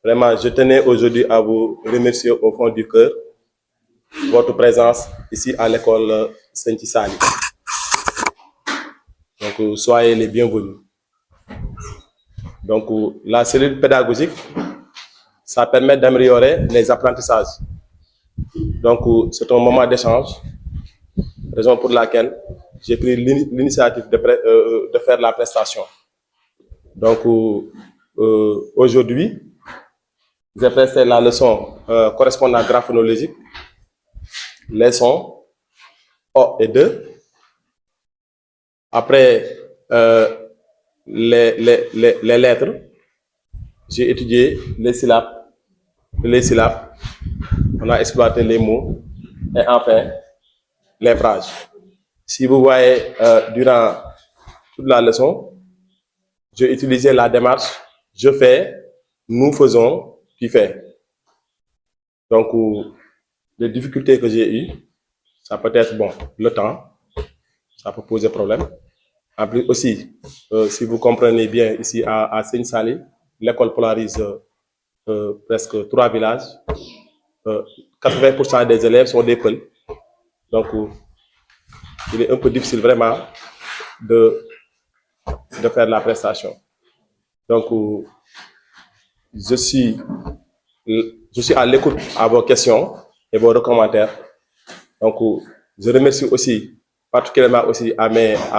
Vraiment, je tenais aujourd'hui à vous remercier au fond du cœur votre présence ici à l'école Saint-Issali. Donc, soyez les bienvenus. Donc, la cellule pédagogique, ça permet d'améliorer les apprentissages. Donc, c'est un moment d'échange, raison pour laquelle j'ai pris l'initiative de faire la prestation. Donc, aujourd'hui, j'ai presté la leçon correspondant graphonologique, les sons O et 2. Après les lettres, j'ai étudié les syllabes. On a exploité les mots et enfin les phrases. Si vous voyez durant toute la leçon, j'ai utilisé la démarche je fais, nous faisons, tu fais. Donc, les difficultés que j'ai eues, ça peut être bon, le temps, ça peut poser problème. En plus aussi, si vous comprenez bien, ici à Saint-Sali, l'école polarise presque 3 villages. 80% des élèves sont des Peuls. Donc, il est un peu difficile vraiment de faire la prestation. Donc, je suis à l'écoute à vos questions et vos commentaires. Donc, je remercie aussi particulièrement aussi à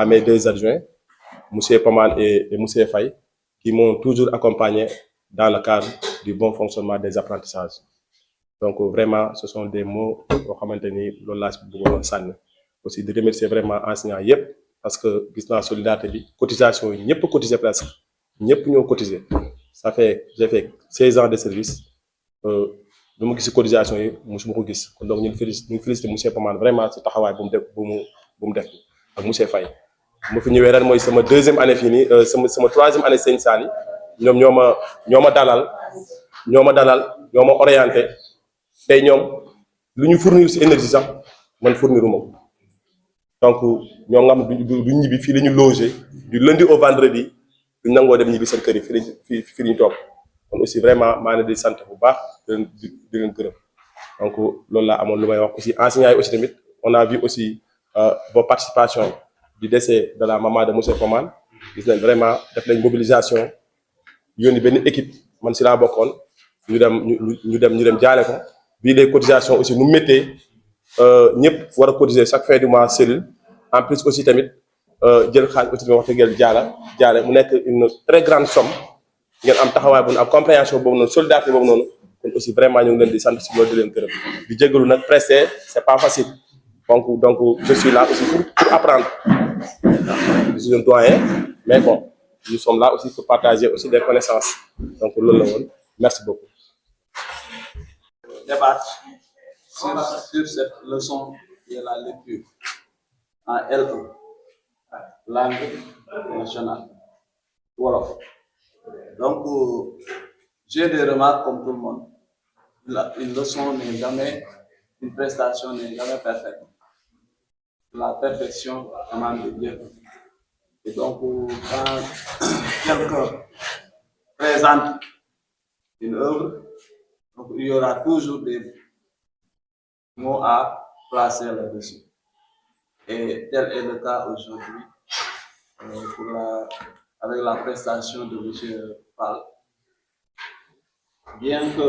mes deux adjoints, M. Paman et M. Faye, qui m'ont toujours accompagné dans le cadre du bon fonctionnement des apprentissages. Donc, vraiment, ce sont des mots pour maintenir l'OLAS. Aussi, de remercier vraiment enseignants yep, parce que, la solidarité, cotisation, n'y a pas cotisé presque. N'y a pas cotisé. Ça fait, j'ai fait 16 ans de service. Nous avons gis cotisation yi musuma ko gis donc ñu félicité monsieur Paman vraiment ci taxawaay bu mu def ak monsieur Faye ma fi ñëwee ren mooy sama deuxième année fii nii sama troisième année Sëñ Sali ñoom ñoo ma dalal ñoo ma orienté tey ñoom lu ñu fournir ci énergie sax man fourniruma ko donc ñoo nga xam du ñibbi fii la ñu logé du lundi au vendredi du nangoo dem ñibbi seen kër yi fii ñu toog kon aussi vraiment maa ngi leen di sant bu baax di leen gërëm donc loolu laa amoon lu may wax aussi enseignants yi aussi tamit on a vu aussi vos participations du décès de la maman de monsieur Paman gis nañ vraiment def nañ mobilisation yónni benn équipe man si laa bokkoon ñu dem jaale ko bii les cotisations aussi nu méttee ñëpp war a cotiser chaque fin du mois cellule en plus aussi tamit jël xaalis aussi tamit wax dëgg jaale mu nekk une très grande somme ngeen am taxawaay bu am compréhension boobu noonu solidarité boobu noonu kon aussi vraiment ñu ngi leen di sant si loolu di leen gërëm di jégalu nag pressé c'est pas facile donc je suis là aussi pour apprendre je suis un doyen mais bon nous sommes là aussi pour partager aussi des connaissances donc loolu la woon merci beaucoup. Débattre sur cette leçon de la lecture en L1 langue nationale Wolof. Donc, j'ai des remarques comme tout le monde. Une leçon n'est jamais, une prestation n'est jamais parfaite. La perfection émane de Dieu. Et donc, quand quelqu'un présente une œuvre, donc, il y aura toujours des mots à placer là-dessus. Et tel est le cas aujourd'hui avec la prestation de M. Fall. Bien que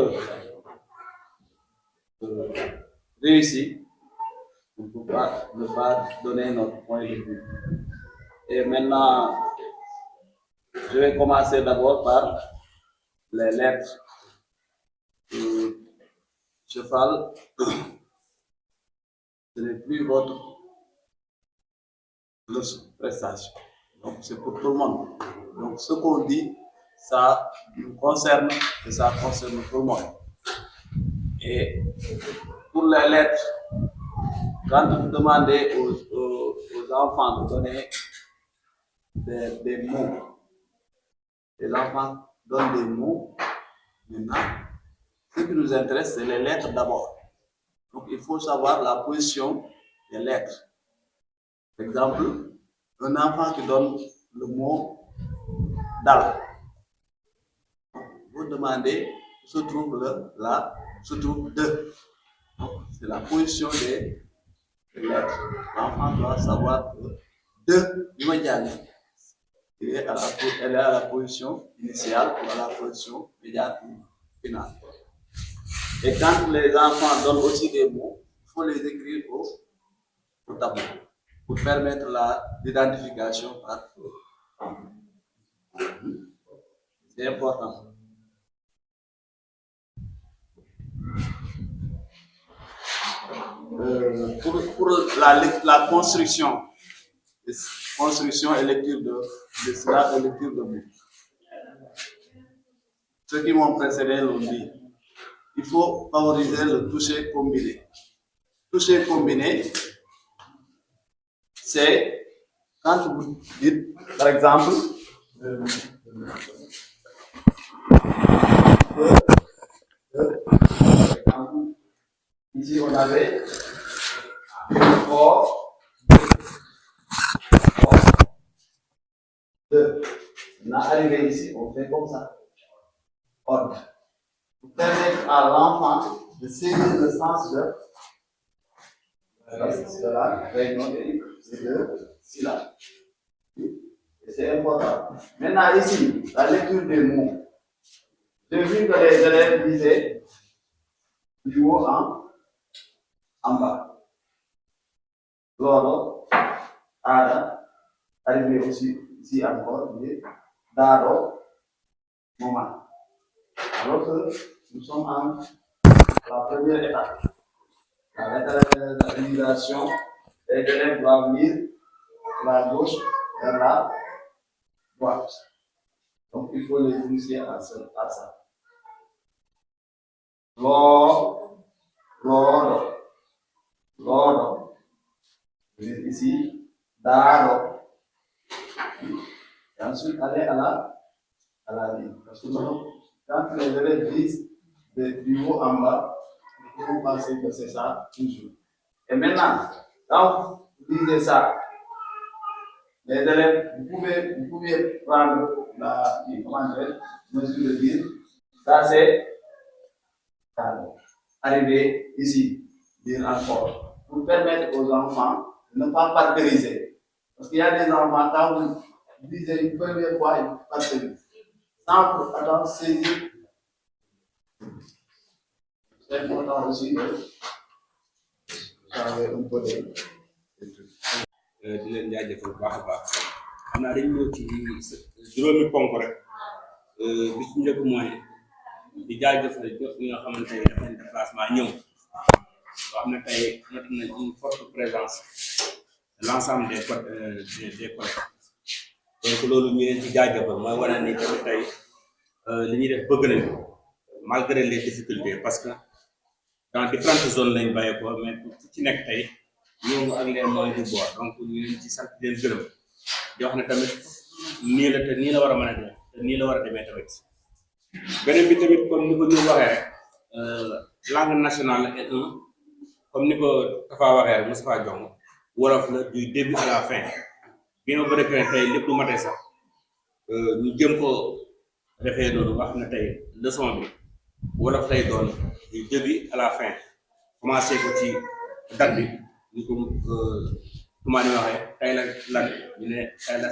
réussi, on ne peut pas ne pas donner notre point de vue. Et maintenant, je vais commencer d'abord par les lettres. M. Fall, ce n'est plus votre prestation. Donc, c'est pour tout le monde. Donc, ce qu'on dit, ça nous concerne et ça concerne tout le monde. Et pour les lettres, quand vous demandez aux enfants de donner des mots, les enfants donnent des mots. Maintenant, ce qui nous intéresse, c'est les lettres d'abord. Donc, il faut savoir la position des lettres. Par exemple, un enfant qui donne le mot dal. Vous demandez se trouve de. Donc, c'est la position des lettres. L'enfant doit savoir que de l'immédiat, elle est à la position initiale ou à la position immédiate ou finale. Et quand les enfants donnent aussi des mots, il faut les écrire au tableau pour permettre l'identification par c'est important. Pour la construction et lecture de mots. Ceux qui m'ont précédé l'ont dit. Il faut favoriser le toucher combiné. Toucher combiné, c'est quand vous dites, par exemple, ici on avait or, deux. On a arrivé ici, on fait comme ça. Ordre. Pour permettre à l'enfant de saisir le sens de la réunion des deux syllabes. Et c'est important. Maintenant, ici, la lecture des mots. J'ai vu que les élèves lisaient du haut en bas. Loro, Ada, arrivé aussi ici encore, Dado, Moment. Alors que nous sommes en la première étape. La réalisation, les élèves doivent lire la gauche vers la droite. Donc il faut les initier à ça. Loro. Vous êtes ici, Dado. Et ensuite aller à la ligne. Parce que quand les élèves disent du haut en bas, il faut penser que c'est ça toujours. Et maintenant, quand vous lisez ça, les élèves, vous pouvez prendre la mesure de dire, ça c'est arriver ici, dire encore, pour permettre aux enfants de ne pas parceriser. Parce qu'il y a des enfants, quand vous lisez une première fois, ils parcerisent. Sans pour autant saisir. C'est important aussi de changer un peu de. di leen jaajëfal bu baax a baax xam naa dañu ñëw ci juróomi ponk rek bi ci njëkk mooy di jaajëfal ñëpp ñi nga xamante ne def nañ déplacement ñëw loo xam ne tey noté nañ une forte présence de l'ensemble des collègues donc loolu ñu leen ci jaajëfal mooy wane ni tamit tey li ñuy def bëgg nañu malgré les difficultés parce que dans différentes zones lañ bàyyi ko mais fu ci nekk tey ñëw ak les moyens du bord donc ñu leen ci sant leen gërëm di wax ne tamit nii la te nii la war a mën a def te nii la war a demee tamit beneen bi tamit comme ni ko ñu waxee rek langue nationale est comme ni ko Tafa waxee rek Moustapha Diong wolof la du début à la fin bien vrai que tey lépp lu matee sax ñu jëm ko defee noonu wax na tey leçon bi wolof lay doon du début à la fin commencé ko ci date bi ñu ko comment ni waxee tey la lan ñu ne tey la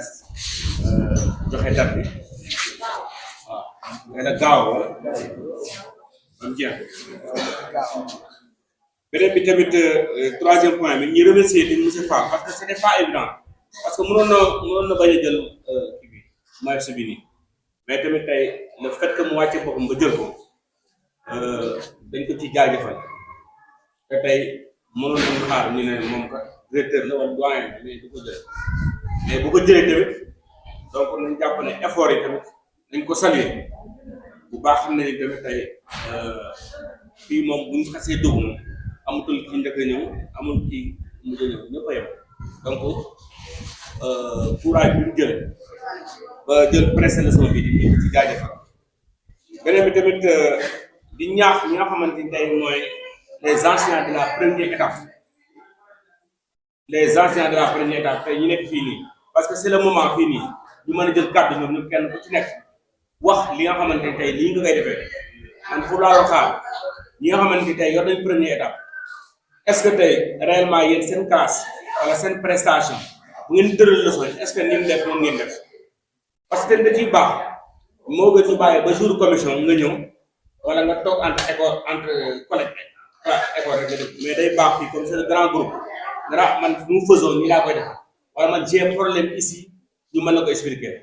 joxe date bi waaw tey la gaaw wala am jeex beneen bi tamit troisième point bi ñu remercier di monsieur Fall parce que c'était pas évident parce que mënoon na bañ a jël kii bi mooy bi nii mais tamit tey le fait que mu wàcce boppam ba jël ko dañ ko ci jaajëfal te tey mënoon nañu xaar ñu ne moom kat directeur la wala doyen mais du ko jëlee mais bu ko jëlee tamit donc nañ jàpp ne effort yi tamit nañ ko saluer bu baax xam ne ni tamit tey fii moom bu ñu xasee dugg moom amatul ci njëkk a ñëw amul ci mujj a ñëw ñëpp a yem donc courage bi ñu jël ba jël presse leçon bi di ci jaajëfal beneen bi tamit di ñaax ñi nga xamante ni tey mooy les enseignants de la première étape tey ñu nekk fii nii parce que c'est le moment fii nii ñu mën a jël kàddu ñoom ñëpp kenn ku ci nekk wax li nga xamante ni tey lii nga koy defee man foofu laa doon xaar ñi nga xamante ni tey yor nañ première étape est-ce que tey réellement yéen seen classe wala seen prestation bu ngeen tëral leçon est-ce que ni mu def noonu ngeen def parce que da ciy baax moo gën ñu bàyyi ba jour commission nga ñëw wala nga toog entre collègue école rek nga def mais day baax fii comme c'est le grand groupe dara man nous faisons nii laa koy def wala man j'ai problème ici ñu mën la ko expliquer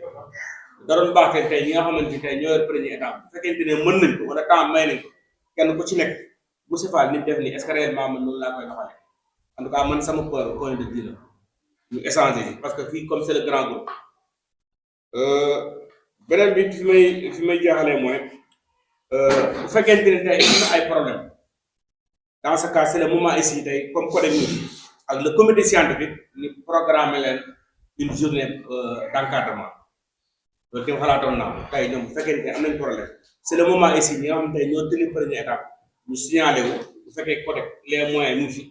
da doon baax tey ñi nga xamante ni tey ñoo yor première étape bu fekkente ne mën nañ ko wala temps may nañ ko kenn ku ci nekk bu sifal ni def ni est-ce que réellement man noonu laa koy doxalee en tout cas man sama point de vue la ñu échanger parce que fii comme c'est le grand groupe beneen bi fi may jeexalee mooy bu fekkente ne tey am na ay problème dans ce cas c'est le moment ici tey comme collègue ñu ak le comité scientifique ñu programmer leen une journée d'encadrement loolu tim xalaatoon naa tey ñoom bu fekkente ne am nañ problème c'est le moment ici ñi nga xam tey ñoo tenir première étape ñu signalé wu bu fekkee côté les moyens ñu fi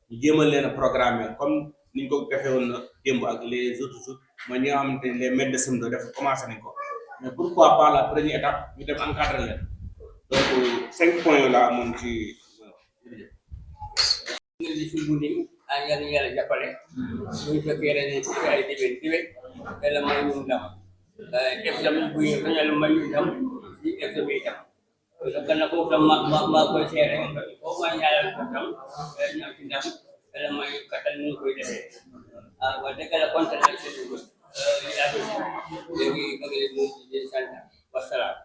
ñu jéemal leen a programmer comme ni ñu ko defee woon na démb ak les autres jours mooy ñi nga xamante ne les maîtres de CM2 def commencé nañ ko mais pourquoi pas la première étape ñu dem encadrer leen donc 5 points la amoon ci li fi guddi ak yàlla jàppale suñu fekkee dañuy ci ay diwén yàlla may ñu ndam examen bu ñu yàlla may ñu ndam ci examen itam kana ko tam ma koy seere ko ma ñaanal ko tam ñu ci ndam yàlla may katal ñu koy defee wa dëgg la kontaan ak seen ko léegi bëgg leen ñu ci sant wasalaam